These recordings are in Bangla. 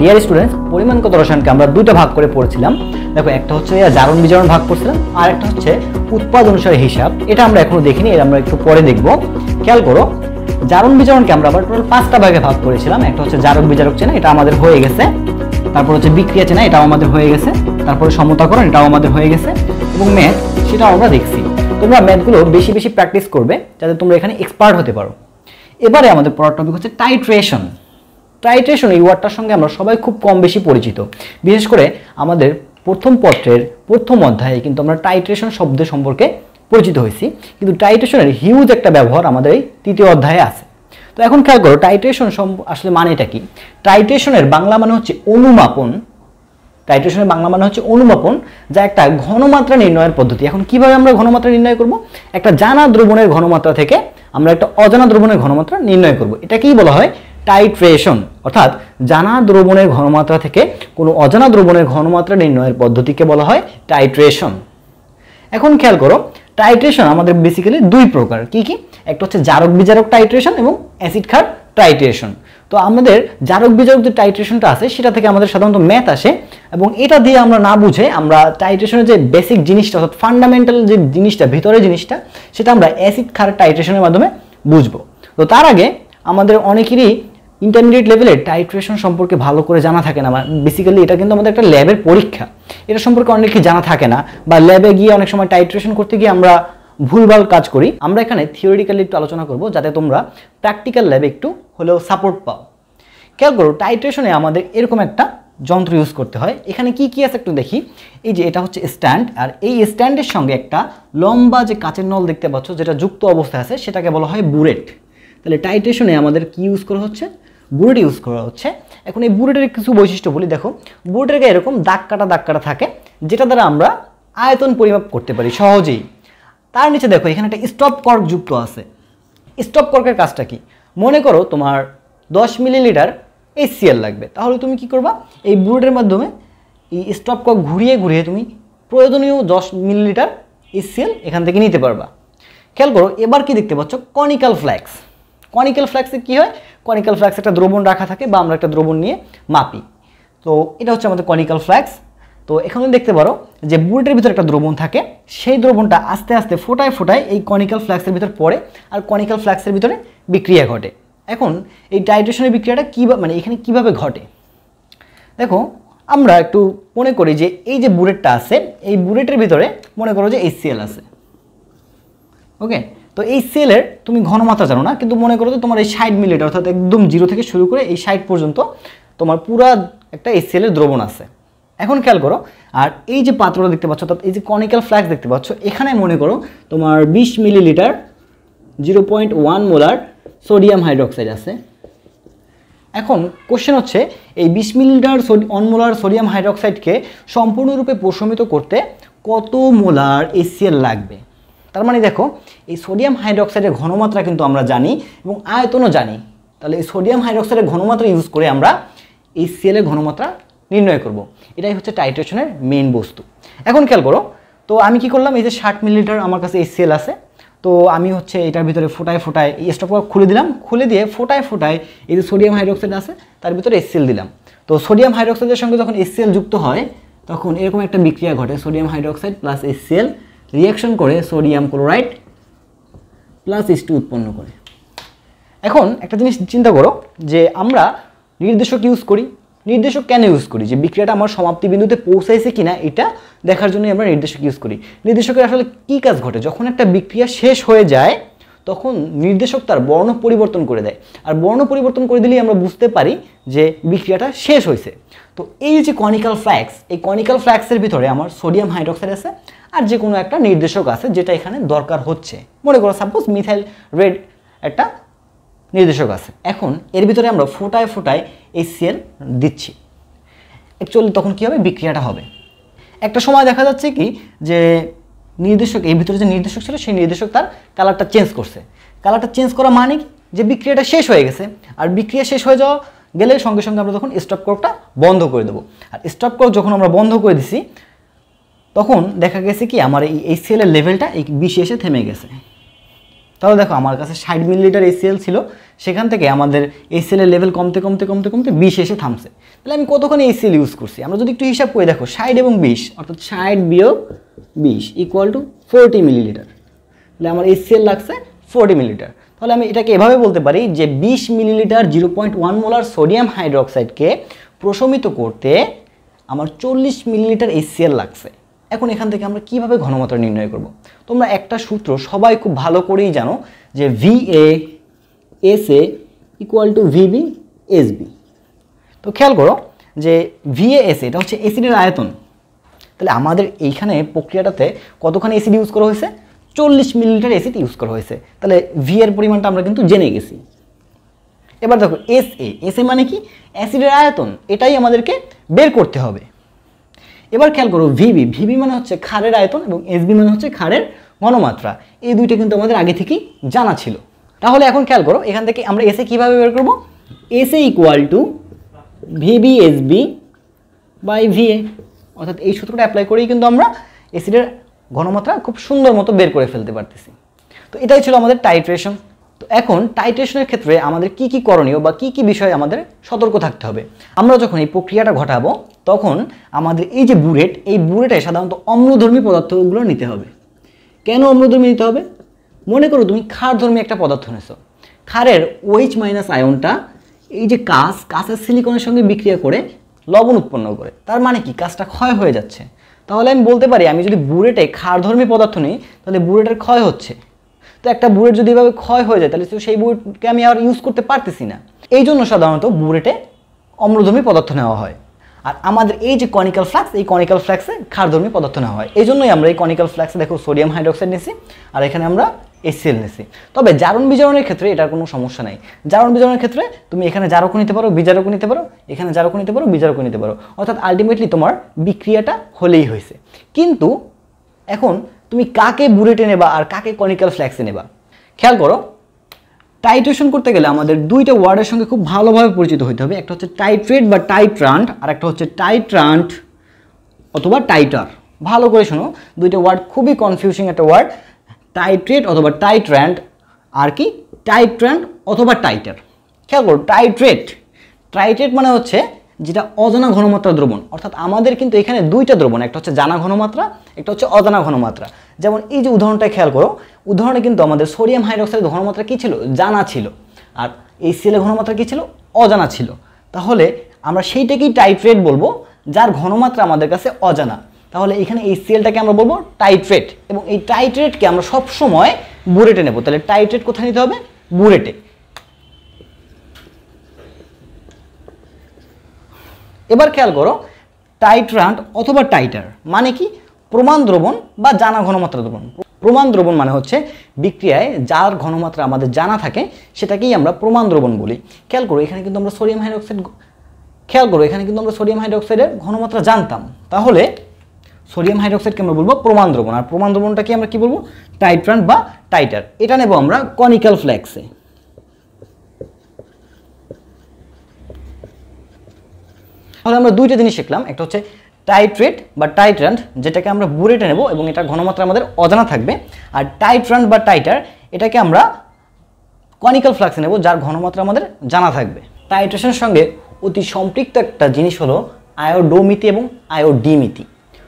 ডিয়ার স্টুডেন্টস, পরিমাণগত রসায়নকে আমরা দুইটা ভাগ করে পড়ছিলাম। দেখো, একটা হচ্ছে জারণ বিজারণ ভাগ করছিলাম, আর একটা হচ্ছে উৎপাদ অনুসারে হিসাব। এটা আমরা এখনো দেখিনি, এটা আমরা একটু পরে দেখব। খেয়াল করো, জারণ বিজারণকে আমরা আবার টোটাল 5টা ভাগে ভাগ করেছিলাম। একটা হচ্ছে জারক বিজারক চেনা, এটা আমাদের হয়ে গেছে। তারপর হচ্ছে বিক্রিয়া চেনা, এটাও আমাদের হয়ে গেছে। তারপরে সমতাকরণ, এটাও আমাদের হয়ে গেছে। এবং ম্যাথ, সেটাও আমরা দেখছি। তোমরা ম্যাথগুলো বেশি বেশি প্র্যাকটিস করবে যাতে তোমরা এখানে এক্সপার্ট হতে পারো। এবারে আমাদের পড়ার টপিক হচ্ছে টাইট্রেশন। টাইট্রেশন এই ওয়ার্ডটার সঙ্গে আমরা সবাই খুব কম বেশি পরিচিত। বিশেষ করে আমাদের প্রথম পত্রের প্রথম অধ্যায়ে কিন্তু আমরা টাইট্রেশন শব্দ সম্পর্কে পরিচিত হয়েছি, কিন্তু টাইট্রেশনের হিউজ একটা ব্যবহার আমাদের এই তৃতীয় অধ্যায়ে আছে। তো এখন খেয়াল করো, টাইট্রেশন আসলে মানেটা কি? টাইট্রেশনের বাংলা মানে হচ্ছে অনুমাপন। টাইট্রেশনের বাংলা মানে হচ্ছে অনুমাপন, যা একটা ঘনমাত্রা নির্ণয়ের পদ্ধতি। এখন কিভাবে আমরা ঘনমাত্রা নির্ণয় করব? একটা জানা দ্রবণের ঘনমাত্রা থেকে আমরা একটা অজানা দ্রবণের ঘনমাত্রা নির্ণয় করব। এটাকেই বলা হয় টাইট্রেশন, অর্থাৎ জানা দ্রবণের ঘনমাত্রা থেকে কোনো অজানা দ্রবণের ঘনমাত্রা নির্ণয়ের পদ্ধতিকে বলা হয় টাইট্রেশন। এখন খেয়াল করো, টাইট্রেশন আমাদের বেসিক্যালি দুই প্রকার। কি কি? একটা হচ্ছে জারক বিজারক টাইট্রেশন এবং অ্যাসিড ক্ষার টাইট্রেশন। তো আমাদের জারক বিজারক যে টাইট্রেশনটা আছে সেটা থেকে আমাদের সাধারণত ম্যাথ আসে, এবং এটা দিয়ে আমরা না বুঝে আমরা টাইট্রেশনের যে বেসিক জিনিসটা, অর্থাৎ ফান্ডামেন্টাল যে জিনিসটা, ভিতরের জিনিসটা, সেটা আমরা অ্যাসিড ক্ষার টাইট্রেশনের মাধ্যমে বুঝবো। তো তার আগে আমাদের অনেকেরই ইন্টারমিডিয়েট লেভেলে টাইট্রেশন সম্পর্কে ভালো করে জানা থাকে না। বেসিক্যালি এটা কিন্তু আমাদের একটা ল্যাবের পরীক্ষা, এটা সম্পর্কে অনেকে জানা থাকে না, বা ল্যাবে গিয়ে অনেক সময় টাইট্রেশন করতে গিয়ে আমরা ভুলভাল কাজ করি। আমরা এখানে থিওরিটিক্যালি একটু আলোচনা করব যাতে তোমরা প্র্যাকটিক্যাল ল্যাবে একটু হলেও সাপোর্ট পাও। খেয়াল করো, টাইট্রেশনে আমাদের এরকম একটা যন্ত্র ইউজ করতে হয়। এখানে কি কি আছে একটু দেখি। এই যে এটা হচ্ছে স্ট্যান্ড, আর এই স্ট্যান্ডের সঙ্গে একটা লম্বা যে কাচের নল দেখতে পাচ্ছ যেটা যুক্ত অবস্থায় আছে সেটাকে বলা হয় বুলেট। তাহলে টাইট্রেশনে আমাদের কি ইউজ করা হচ্ছে? বুলেট ইউজ করা হচ্ছে। এখন এই বুলেটের কিছু বৈশিষ্ট্য বলি। দেখো, বুলেটের গায়ে এরকম দাগ কাটা থাকে, যেটা দ্বারা আমরা আয়তন পরিমাপ করতে পারি সহজেই। তার নিচে দেখো, এখানে একটা স্টপ কর্ক যুক্ত আছে। স্টপ কর্কের কাজটা কি? মনে করো তোমার 10 মিলিলিটার HCl লাগবে, তাহলে তুমি কি করবা? এই বুলেটের মাধ্যমে এই স্টপ কর্ক ঘুরিয়ে ঘুরিয়ে তুমি প্রয়োজনীয় 10 মিলিলিটার HCl এখান থেকে নিতে পারবা। খেয়াল করো, এবার কি দেখতে পাচ্ছ? Conical flax. কনিক্যাল ফ্ল্যাক্সে কি হয়? কনিক্যাল ফ্ল্যাক্স একটা দ্রবণ রাখা থাকে, বা আমরা একটা দ্রবণ নিয়ে মাপি। তো এটা হচ্ছে আমাদের কনিক্যাল ফ্ল্যাক্স। তো এখানে দেখতে পারো যে বুলেটের ভিতরে একটা দ্রবণ থাকে, সেই দ্রবণটা আস্তে আস্তে ফোটায় ফোটায় এই কনিক্যাল ফ্ল্যাক্সের ভিতর পড়ে, আর কনিক্যাল ফ্ল্যাক্সের ভিতরে বিক্রিয়া ঘটে। এখন এই টাইট্রেশনের বিক্রিয়াটা মানে এখানে কিভাবে ঘটে? দেখো, আমরা একটু মনে করি যে এই যে বুলেটটা আছে, এই বুলেটের ভিতরে মনে করো যে HCl আছে। ওকে, তো এই সেলের তুমি ঘনমাত্রা জানো না, কিন্তু মনে করো যে তোমার এই 60 মিলিলিটার, অর্থাৎ একদম 0 থেকে শুরু করে এই 60 পর্যন্ত তোমার পুরা একটা HCl এর দ্রবণ আছে। এখন খেয়াল করো, আর এই যে পাত্রটা দেখতে পাচ্ছ, অর্থাৎ এই যে কনিক্যাল ফ্ল্যাক্স দেখতে পাচ্ছ, এখানে মনে করো তোমার 20 মিলিলিটার 0.1 মোলার সোডিয়াম হাইড্রোক্সাইড আছে। এখন কোশ্চেন হচ্ছে, এই 20 মিলিলিটার 1 মোলার সোডিয়াম হাইড্রোক্সাইডকে সম্পূর্ণরূপে প্রশমিত করতে কত মোলার HCl লাগবে? তার মানে দেখো, এই সোডিয়াম হাইড্রোক্সাইডের ঘনমাত্রা কিন্তু আমরা জানি এবং আয়তনও জানি। তাহলে এই সোডিয়াম হাইড্রোক্সাইডের ঘনমাত্রা ইউজ করে আমরা HCl এর ঘনমাত্রা নির্ণয় করব। এটাই হচ্ছে টাইট্রেশনের মেইন বস্তু। এখন খেয়াল করো, তো আমি কি করলাম? এই যে 60 মিলিলিটার আমার কাছে HCl আছে, তো আমি হচ্ছে এটার ভিতরে ফোটায় ফোটায় এই স্টপ কর্ক খুলে দিলাম, খুলে দিয়ে ফোটায় ফোটায় এই যে সোডিয়াম হাইড্রোক্সাইড আছে তার ভিতরে HCl দিলাম। তো সোডিয়াম হাইড্রোক্সাইডের সঙ্গে যখন HCl যুক্ত হয় তখন এরকম একটা বিক্রিয়া ঘটে, sodium hydroxide plus HCl reaction করে সোডিয়াম ক্লোরাইড প্লাস H2 উৎপন্ন করে। এখন একটা জিনিস চিন্তা করো যে আমরা নির্দেশক ইউজ করি। নির্দেশক কেন ইউজ করি? যে বিক্রিয়াটা আমার সমাপ্তি বিন্দুতে পৌঁছাইছে কিনা এটা দেখার জন্য আমরা নির্দেশক ইউজ করি। নির্দেশকের আসলে কি কাজ ঘটে? যখন একটা বিক্রিয়া শেষ হয়ে যায় তখন নির্দেশক তার বর্ণ পরিবর্তন করে দেয়, আর বর্ণ পরিবর্তন করে দিলেই আমরা বুঝতে পারি যে বিক্রিয়াটা শেষ হয়েছে। তো এই যে কনিক্যাল ফ্ল্যাক্স, এই কনিক্যাল ফ্ল্যাক্সের ভিতরে আমার সোডিয়াম হাইড্রোক্সাইড আছে, আর যে কোনো একটা নির্দেশক আছে যেটা এখানে দরকার হচ্ছে। মনে করো সাপোজ মিথাইল রেড একটা নির্দেশক আছে। এখন এর ভিতরে আমরা ফোটায় ফোটায় HCl দিচ্ছি। অ্যাকচুয়ালি তখন কী হবে? বিক্রিয়াটা হবে। একটা সময় দেখা যাচ্ছে কি যে নির্দেশক, এই ভিতরে যে নির্দেশক ছিল সেই নির্দেশক তার কালারটা চেঞ্জ করছে। কালারটা চেঞ্জ করা মানে কি? যে বিক্রিয়াটা শেষ হয়ে গেছে, আর বিক্রিয়া শেষ হয়ে যাওয়া গেলে সঙ্গে সঙ্গে আমরা তখন স্টপ কর্কটা বন্ধ করে দেবো। আর স্টপ কর্ক যখন আমরা বন্ধ করে দিছি তখন দেখা গেছে কি আমার এই HCl এর লেভেলটা এই 20 এসে থেমে গেছে। তাহলে দেখো আমার কাছে 60 মিলিলিটার HCl ছিল, সেখান থেকে আমাদের HCl এর লেভেল কমতে কমতে কমতে কমতে 20 এসে থামছে। তাহলে আমি কতখানি HCl ইউজ করছি আমরা যদি একটু হিসাব করে দেখো, 60 এবং 20 অর্থাৎ 60 বিয়োগ 20 ইকুয়াল টু 40 মিলিলিটার। তাহলে আমার HCl লাগছে 40 মিলিলিটার। তাহলে আমি এটাকে এভাবে বলতে পারি যে 20 মিলিলিটার 0.1 মোলার সোডিয়াম হাইড্রোক্সাইডকে প্রশমিত করতে আমার 40 মিলিলিটার HCl লাগছে। এখন এখান থেকে আমরা কিভাবে ঘনমাত্রা নির্ণয় করব? তোমরা একটা সূত্র সবাই খুব ভালো করেই জানো যে VA equal to VB SB। তো খেয়াল করো যে VA এটা হচ্ছে অ্যাসিডের আয়তন। তাহলে আমাদের এইখানে প্রক্রিয়াটাতে কতখানি অ্যাসিড ইউজ করা হয়েছে? 40 মিলিলিটার অ্যাসিড ইউজ করা হয়েছে। তাহলে ভি এর পরিমাণটা আমরা কিন্তু জেনে গেছি। এবার দেখো এসএ মানে কি? অ্যাসিডের আয়তন, এটাই আমাদেরকে বের করতে হবে। এবার খেয়াল করো ভিবি মানে হচ্ছে ক্ষারের আয়তন এবং এসবি মানে হচ্ছে ক্ষারের ঘনমাত্রা। এই দুইটা কিন্তু আমাদের আগে থেকেই জানা ছিল। তাহলে এখন খেয়াল করো এখান থেকে আমরা এসএ কিভাবে বের করব? SA equal to VB SB by VA, অর্থাৎ এই সূত্রটা অ্যাপ্লাই করেই কিন্তু আমরা অ্যাসিডের ঘনমাত্রা খুব সুন্দর মতো বের করে ফেলতে পারতেছি। তো এটাই ছিল আমাদের টাইট্রেশন। তো এখন টাইট্রেশনের ক্ষেত্রে আমাদের কি কি করণীয় বা কি কি বিষয়ে আমাদের সতর্ক থাকতে হবে? আমরা যখন এই প্রক্রিয়াটা ঘটাবো তখন আমাদের এই যে বুলেট, এই বুলেটে সাধারণত অম্লধর্মী পদার্থগুলো নিতে হবে। কেন অম্লধর্মী নিতে হবে? মনে করো তুমি ক্ষারধর্মী একটা পদার্থ নিছো, ক্ষারের OH মাইনাস আয়নটা এই যে কাঁচের সিলিকনের সঙ্গে বিক্রিয়া করে লবণ উৎপন্ন করে। তার মানে কি? কাঁচটা ক্ষয় হয়ে যাচ্ছে। তাহলে আমি বলতে পারি আমি যদি বুলেটে ক্ষারধর্মী পদার্থ নিই তাহলে বুলেটের ক্ষয় হচ্ছে। তো একটা বুলেট যদি এভাবে ক্ষয় হয়ে যায় তাহলে সেই বুলেটকে আমি আর ইউজ করতে পারতেছি না। এই জন্য সাধারণত বুলেটে অম্লধর্মী পদার্থ নেওয়া হয়। আর আমাদের এই যে কনিক্যাল ফ্লাক্স, এই কনিক্যাল ফ্লাক্সে ক্ষারধর্মী পদার্থ নেওয়া হয়। এই জন্যই আমরা এই কনিক্যাল ফ্লাক্সে দেখো সোডিয়াম হাইড্রোক্সাইড নিয়েছি আর এখানে আমরা HCl নিয়েছি। তবে জারণ বিজারণের ক্ষেত্রে এটার কোনো সমস্যা নাই। জারণ বিজারণের ক্ষেত্রে তুমি এখানে জারকও নিতে পারো, বিজারকও নিতে পারো, এখানে জারকও নিতে পারো, বিজারকও নিতে পারো, অর্থাৎ আলটিমেটলি তোমার বিক্রিয়াটা হলেই হয়েছে। কিন্তু এখন তুমি কাকে বুলেটে নেবা আর কাকে কনিক্যাল ফ্লাক্সে নেবা? খেয়াল করো, টাইট্রেশন করতে গেলে আমাদের দুইটা ওয়ার্ডের সঙ্গে খুব ভালোভাবে পরিচিত হতে হবে। একটা হচ্ছে টাইট্রেট বা টাইট্রান্ট আর একটা হচ্ছে টাইট্রান্ট অথবা টাইটার। ভালো করে শোনো, দুইটা ওয়ার্ড খুবই কনফিউজিং একটা ওয়ার্ড, টাইট্রেট অথবা টাইট্রান্ট আর কি টাইট্রান্ট অথবা টাইটার। খেয়াল করো, টাইট্রেট মানে হচ্ছে যেটা অজানা ঘনমাত্রা দ্রবণ, অর্থাৎ আমাদের কিন্তু এখানে দুইটা দ্রবণ, একটা হচ্ছে জানা ঘনমাত্রা, একটা হচ্ছে অজানা ঘনমাত্রা। যেমন এই যে উদাহরণটা খেয়াল করো, উদাহরণে কিন্তু আমাদের সোডিয়াম হাইড্রোক্সাইডের ঘনমাত্রা কী ছিল? জানা ছিল। আর HCl এর ঘনমাত্রা কী ছিল? অজানা ছিল। তাহলে আমরা সেইটাকেই টাইট্রেট বলবো যার ঘনমাত্রা আমাদের কাছে অজানা। তাহলে এখানে HClটাকে আমরা বলবো টাইট্রেট এবং এই টাইট্রেটকে আমরা সবসময় বুলেটে নেব। তাহলে টাইট্রেট কোথায় নিতে হবে? বুলেটে। এবার খেয়াল করো, টাইট্রান্ট অথবা টাইটার মানে কি? প্রমাণ দ্রবণ বা জানা ঘনমাত্রা দ্রবণ। প্রমাণ দ্রবণ মানে হচ্ছে বিক্রিয়ায় যার ঘনমাত্রা আমাদের জানা থাকে সেটাকেই আমরা প্রমাণ দ্রবণ বলি। খেয়াল করো এখানে কিন্তু আমরা সোডিয়াম হাইড্রোক্সাইডের ঘনমাত্রা জানতাম। তাহলে সোডিয়াম হাইড্রোক্সাইডকে আমরা বলবো প্রমাণ দ্রবণ, আর প্রমাণ দ্রবণটাকে আমরা কি বলবো? টাইট্রান্ট বা টাইটার। এটা নেব আমরা কনিক্যাল ফ্লাক্সে। তাহলে আমরা দুইটা জিনিস শিখলাম, একটা হচ্ছে টাইট্রেট বা টাইট্রান্ট যেটাকে আমরা বুলেটে নেব এবং এটা ঘনমাত্রা আমাদের অজানা থাকবে, আর টাইট্রান্ট বা টাইটার এটাকে আমরা কনিক্যাল ফ্লাক্সে নেব যার ঘনমাত্রা আমাদের জানা থাকবে। টাইট্রেশনের সঙ্গে অতি সম্পৃক্ত একটা জিনিস হলো আয়োডোমিতি এবং আয়োডিমিতি।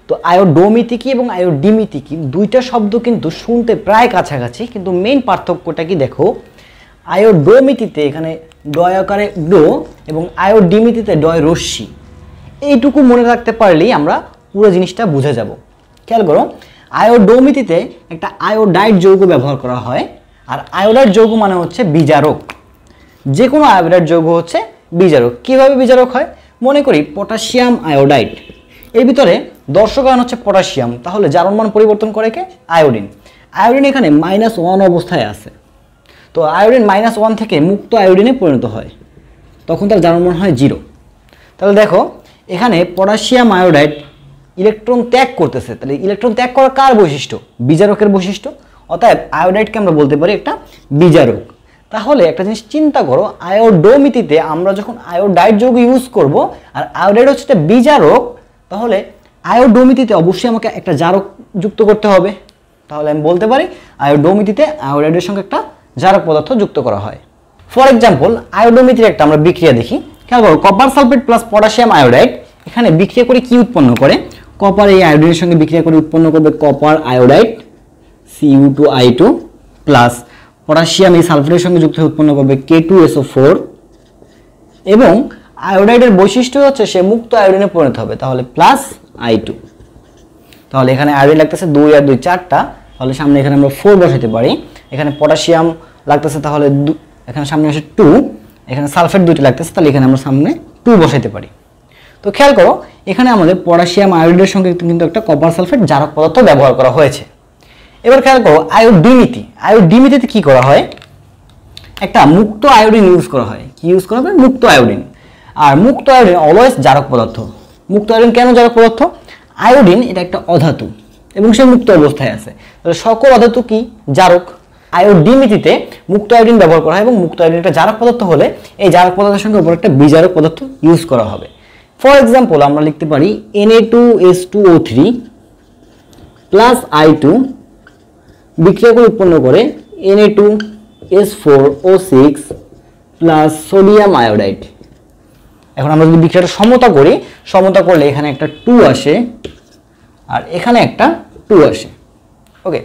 তো আয়োডোমিতি কি এবং আয়োডিমিতি কি, দুইটা শব্দ কিন্তু শুনতে প্রায় কাছাকাছি, কিন্তু মেইন পার্থক্যটা কি দেখো, আয়োডোমিতিতে এখানে ডয় আকারে ডো এবং আয়োডিমিতিতে ডয় রশ্মি। এইটুকু মনে রাখতে পারলেই আমরা পুরো জিনিসটা বুঝে যাব। খেয়াল করো, আয়োডোমিতিতে একটা আয়োডাইড যৌগ ব্যবহার করা হয়, আর আয়োডাইড যৌগ মানে হচ্ছে বিজারক। যে কোনো আয়োডাইড যৌগ হচ্ছে বিজারক। কীভাবে বিজারক হয়? মনে করি পটাশিয়াম আয়োডাইড, এর ভিতরে দর্শক আয়ন হচ্ছে পটাশিয়াম, তাহলে জারণ মান পরিবর্তন করে কে? আয়োডিন। আয়োডিন এখানে -1 অবস্থায় আছে, তো আয়োডিন -1 থেকে মুক্ত আয়োডিনে পরিণত হয়, তখন তার জারণ মান হয় 0। তাহলে দেখো এখানে পটাশিয়াম আয়োডাইড ইলেকট্রন ত্যাগ করতেছে, তাহলে ইলেকট্রন ত্যাগ করা কার বৈশিষ্ট্য? বিজারকের বৈশিষ্ট্য। অতএব আয়োডাইডকে আমরা বলতে পারি একটা বিজারক। তাহলে একটা জিনিস চিন্তা করো, আয়োডোমিতিতে আমরা যখন আয়োডাইড যৌগ ইউজ করব আর আয়োডাইড হচ্ছে একটা বিজারক, তাহলে আয়োডোমিতিতে অবশ্যই আমাকে একটা জারক যুক্ত করতে হবে। তাহলে আমি বলতে পারি আয়োডোমিতিতে আয়োডাইডের সঙ্গে একটা জারক পদার্থ যুক্ত করা হয়। ফর এক্সাম্পল আয়োডোমিতির একটা আমরা বিক্রিয়া দেখি, খেয়াল করো, copper sulphate plus potassium iodide এখানে বিক্রিয়া করে কি উৎপন্ন করে, কপার এই আয়োডিনের সঙ্গে বিক্রিয়া করে উৎপন্ন করবে copper iodide Cu2I2 plus potassium এই সালফেটের সঙ্গে যুক্ত হয়ে উৎপন্ন করবে K2SO4 এবং আয়োডাইডের বৈশিষ্ট্য হচ্ছে সে মুক্ত আয়োডিনে পরিণত হবে, তাহলে প্লাস I2। তাহলে এখানে আয়োডিন লাগতেছে 2 আর 2 4টা, তাহলে সামনে এখানে আমরা 4 বসাতে পারি। এখানে পটাশিয়াম লাগতেছে, তাহলে এখানে সামনে আসে 2, এখানে সালফেট 2টা লাগতেছে, তাহলে এখানে আমরা সামনে 2 বসাতে পারি। তো খেয়াল করো এখানে আমাদের পটাশিয়াম আয়োডাইডের সঙ্গে কিন্তু একটা কপার সালফেট জারক পদার্থ ব্যবহার করা হয়েছে। এবার খেয়াল করো আয়োডিমিতি, আয়োডিমিতিতে কি করা হয়, একটা মুক্ত আয়োডিন ইউজ করা হয়। কি ইউজ করা হবে? মুক্ত আয়োডিন। আর মুক্ত আয়োডিন অলওয়েজ জারক পদার্থ। মুক্ত আয়োডিন কেন জারক পদার্থ? আয়োডিন এটা একটা অধাতু এবং সে মুক্ত অবস্থায় আছে, তাহলে সকল অধাতু কি জারক। আয়োডিমিতিতে মুক্ত আয়োডিন ব্যবহার করা হয় এবং মুক্ত আয়োডিন একটা জারক পদার্থ হলে এই জারক পদার্থের সঙ্গে উপর একটা বিজারক পদার্থ ইউজ করা হবে। ফর এক্সাম্পল আমরা লিখতে পারি Na2H2O3 প্লাস I2 বিক্রিয়া করে উৎপন্ন করে Na2S4O6 প্লাস সোডিয়াম আয়োডাইড। এখন আমরা যদি বিক্রিয়াটা সমতা করি, সমতা করলে এখানে একটা 2 আসে আর এখানে একটা 2 আসে। ওকে,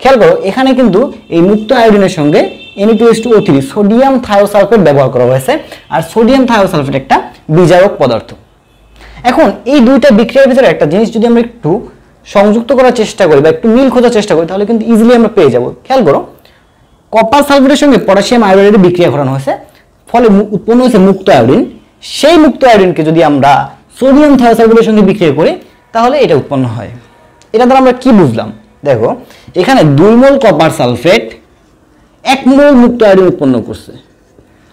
খেয়াল করো এখানে কিন্তু এই মুক্ত আয়োডিনের সঙ্গে Na2H2O3 সোডিয়াম থায়োসালফেট ব্যবহার করা হয়েছে, আর সোডিয়াম থায়োসালফেট একটা বিজারক পদার্থ। এখন এই দুইটা বিক্রিয়ার ভিতরে একটা জিনিস যদি আমরা একটু সংযুক্ত করার চেষ্টা করি বা একটু মিল খোঁজার চেষ্টা করি, তাহলে কিন্তু ইজিলি আমরা পেয়ে যাব। খেয়াল করো কপার সালফেটের সঙ্গে পটাশিয়াম আয়োডাইডের বিক্রিয়া ঘটানো হয়েছে, ফলে উৎপন্ন হয়েছে মুক্ত আয়োডিন। সেই মুক্ত আয়োডিনকে যদি আমরা সোডিয়াম থায়োসালফেটের সঙ্গে বিক্রিয়া করি তাহলে এটা উৎপন্ন হয়। এটা দ্বারা আমরা কি বুঝলাম? দেখো এখানে 2 মোল কপার সালফেট 1 মোল মুক্ত আয়োডিন উৎপন্ন করছে,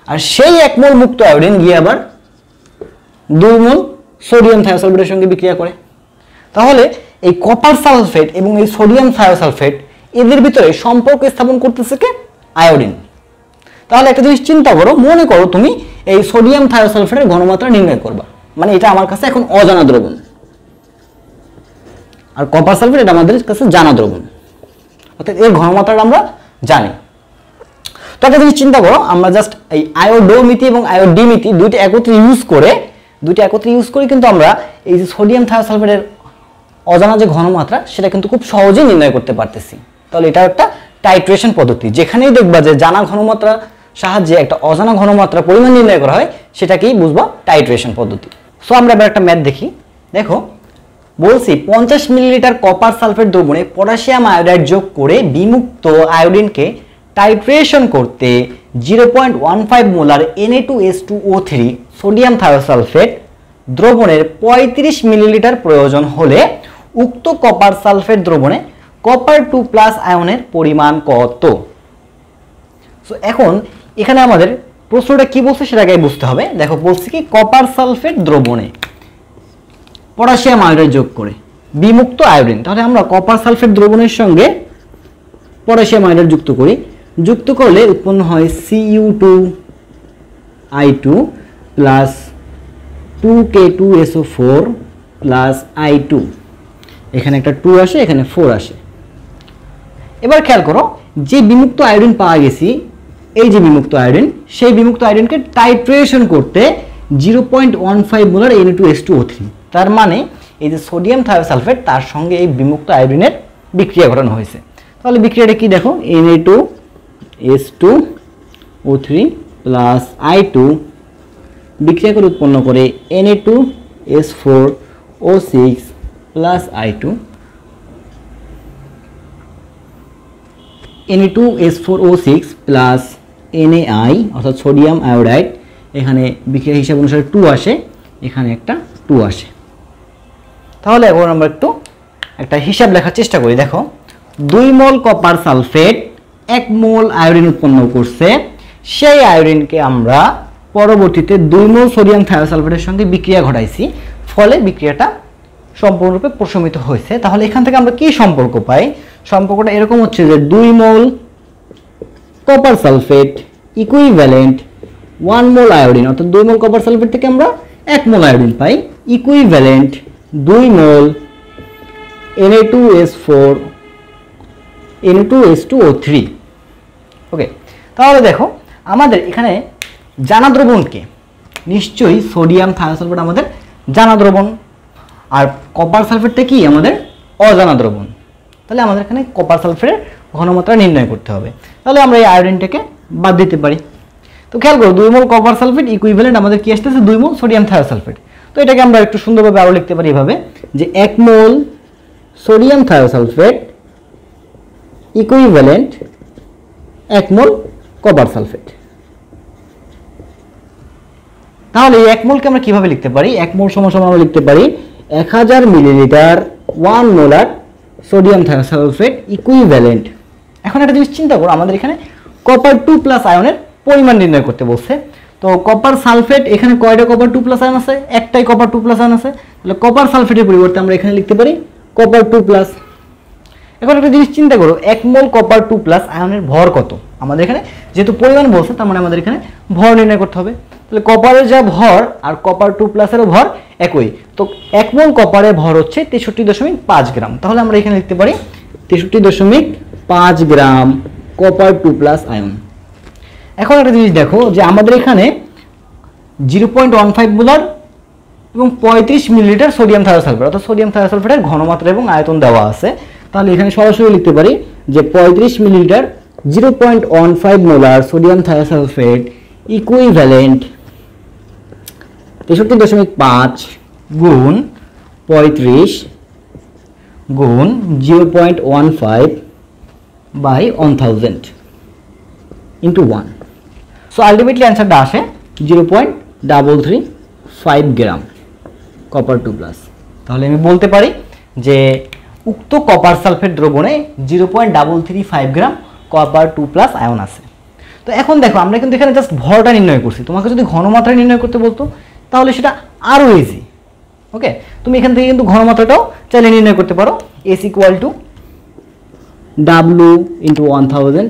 আর সেই 1 মোল মুক্ত আয়োডিন গিয়ে আবার 2 মোল সোডিয়াম থায়োসালফেটের সঙ্গে বিক্রিয়া করে। তাহলে এই কপার সালফেট এবং এই সোডিয়াম থায়োসালফেট এদের ভিতরে সম্পর্ক স্থাপন করতেছে কে? আয়োডিন। তাহলে একটা জিনিস চিন্তা করো, মনে করো তুমি এই সোডিয়াম থায়োসালফেটের ঘনমাত্রা নির্ণয় করবা, মানে এটা আমার কাছে এখন অজানা দ্রবণ, আর কপার সালফেট এটা আমাদের কাছে জানা দ্রবণ, অর্থাৎ এর ঘনমাত্রাটা আমরা জানি। তো একটা জিনিস চিন্তা করো, আমরা জাস্ট এই আয়োডোমিতি এবং আয়োডিমিতি দুইটা একত্রে ইউজ করে কিন্তু আমরা এই যে সোডিয়াম থায়োসালফেটের অজানা যে ঘনমাত্রা সেটা কিন্তু খুব সহজেই নির্ণয় করতে পারতেছি। তাহলে এটা একটা টাইট্রেশন পদ্ধতি, যেখানেই দেখবা যে জানা ঘনমাত্রা সাহায্যে একটা অজানা ঘনমাত্রা পরিমাণ নির্ণয় করা হয় সেটাকেই বুঝবা টাইট্রেশন পদ্ধতি। সো আমরা এবার একটা ম্যাথ দেখি। দেখো বলছি 50 মিলিলিটার কপার সালফেট দ্রবণে পটাশিয়াম আয়োডাইড যোগ করে বিমুক্ত আয়োডিনকে টাইট্রেশন করতে 0.15 মোলার Na2H2O3 সোডিয়াম থায়োসালফেট দ্রবণের 35 মিলিলিটার প্রয়োজন হলে উক্ত কপার সালফেট দ্রবণে কপার 2+ আয়নের পরিমাণ কত? সো এখন এখানে আমাদের প্রশ্নটা কি বলছে সেটাকে বুঝতে হবে। দেখো বলছে কি কপার সালফেট দ্রবণে পটাশিয়াম আয়োডাইড যোগ করে বিমুক্ত আয়োডিন, তাহলে আমরা কপার সালফেট দ্রবণের সঙ্গে পটাশিয়াম আয়োডাইড যুক্ত করি, যুক্ত করলে উৎপন্ন হয় Cu2I2 plus 2K2SO4 plus I2, এখানে একটা 2 আসে, এখানে 4 আসে। এবার খেয়াল করো যে বিমুক্ত আয়োডিন পাওয়া গেছি, এই যে বিমুক্ত আয়োডিন, সেই বিমুক্ত আয়োডিনকে টাইট্রেশন করতে 0.15 মোলার Na2H2O3, তার মানে এই যে সোডিয়াম থায়োসালফেট তার সঙ্গে এই বিমুক্ত আয়োডিনের বিক্রিয়া ঘটানো হয়েছে। তাহলে বিক্রিয়াটা কি দেখো, Na2H2O3 প্লাস I2 বিক্রিয়া করে উৎপন্ন করে Na2S4O6 plus I2, Na2S4O6 plus NaI অর্থাৎ সোডিয়াম আয়োডাইড, এখানে বিক্রিয়া হিসাব অনুসারে 2 আসে, এখানে একটা 2 আসে। তাহলে এখন আমরা একটু একটা হিসাব লেখার চেষ্টা করি। দেখো 2 mole copper sulphate 1 mole iodine উৎপন্ন করছে, সেই আয়োডিনকে আমরা পরবর্তীতে 2 মোল সোডিয়াম থায়োসালফেটের সঙ্গে বিক্রিয়া ঘটাইছি, ফলে বিক্রিয়াটা সম্পূর্ণরূপে প্রশমিত হয়েছে। তাহলে এখান থেকে আমরা কি সম্পর্ক পাই? সম্পর্কটা এরকম হচ্ছে যে 2 mole copper sulphate equivalent 1 mole iodine, অর্থাৎ 2 মোল কপার সালফেট থেকে আমরা 1 মোল আয়োডিন পাই, ইকুইভ্যালেন্ট 2 মোল Na2S4 N2H2O3। ওকে, তাহলে দেখো আমাদের এখানে জানা দ্রবণকে নিশ্চয়ই সোডিয়াম থায়োসালফেট আমাদের জানা দ্রবণ, আর কপার সালফেটটা কি আমাদের অজানা দ্রবণ। তাহলে আমাদের এখানে কপার সালফেটের ঘনমাত্রা নির্ণয় করতে হবে। তাহলে আমরা এই আয়োডিনটাকে বাদ দিতে পারি। তো খেয়াল করো 2 মোল কপার সালফেট ইকুইভ্যালেন্ট আমাদের কি আসতেছে 2 মোল সোডিয়াম থায়োসালফেট। তো এটাকে আমরা একটু সুন্দরভাবে আরও লিখতে পারি এভাবে যে 1 মোল সোডিয়াম থায়োসালফেট ইকুইভ্যালেন্ট 1 মোল কপার সালফেট। তাহলে এই 1 মোলকে আমরা কিভাবে লিখতে পারি? 1 মোল সমান আমরা লিখতে পারি 1000 millilitre 1 molar sodium thiosulphate equivalent. এখন একটা জিনিস চিন্তা করো, আমাদের এখানে কপার 2+ আয়নের পরিমাণ নির্ণয় করতে বলছে। তো কপার সালফেট এখানে কয়টা কপার 2+ আয়ন আছে? একটাই কপার 2+ আয়ন আছে। তাহলে কপার সালফেটের পরিবর্তে আমরা এখানে লিখতে পারি কপার 2+। এখন একটা জিনিস চিন্তা করো, 1 মোল কপার 2+ আয়নের ভর কত? আমাদের এখানে যেহেতু পরিমাণ বলছে তার মানে আমাদের এখানে ভর নির্ণয় করতে হবে। তাহলে কপারের যা ভর আর কপার 2+এরও ভর একই। তো 1 মোল কপারের ভর হচ্ছে 63.5 গ্রাম। তাহলে আমরা এখানে লিখতে পারি 63.5 গ্রাম কপার 2+ আয়ন। এখন একটা জিনিস দেখো যে আমাদের এখানে 0.15 মোলার এবং 35 মিলিলিটার সোডিয়াম থায়োসালফেট, অর্থাৎ সোডিয়াম থায়োসালফেটের ঘনমাত্রা এবং আয়তন দেওয়া আছে। তাহলে এখানে সরাসরি লিখতে পারি যে 35 millilitre 0.15 molar sodium thiosulphate equivalent 63.5 গুণ 35 গুণ 0.15 বাই 1000 ইন্টু 1। সো আলটিমেটলি অ্যান্সারটা আসে 0.335 গ্রাম কপার 2+। তাহলে আমি বলতে পারি যে উক্ত কপার সালফেট দ্রবণে 0.335 গ্রাম কপার 2+ আয়ন আছে। তো এখন দেখো আমরা কিন্তু এখানে জাস্ট ভরটা নির্ণয় করছি, তোমাকে যদি ঘনমাত্রা নির্ণয় করতে বলতো তাহলে সেটা আরও ইজি। ওকে, তুমি এখান থেকে কিন্তু ঘনমাত্রাটাও চাইলে নির্ণয় করতে পারো। S = W × 1000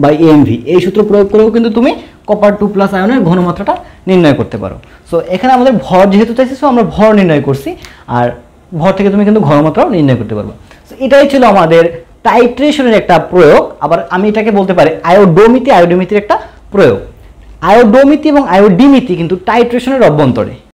বাই mv, এই সূত্র প্রয়োগ করেও কিন্তু তুমি কপার 2+ আয়নের ঘনমাত্রাটা নির্ণয় করতে পারো। সো এখানে আমাদের ভর যেহেতু চাইছি, সো আমরা ভর নির্ণয় করছি, আর ভর থেকে তুমি কিন্তু ঘনমাত্রাও নির্ণয় করতে পারবে। সো এটাই ছিল আমাদের টাইট্রেশনের একটা প্রয়োগ। আবার আমি এটাকে বলতে পারি আয়োডোমিতির একটা প্রয়োগ। আয়োডোমিতি এবং আয়োডিমিতি কিন্তু টাইট্রেশনের অভ্যন্তরে।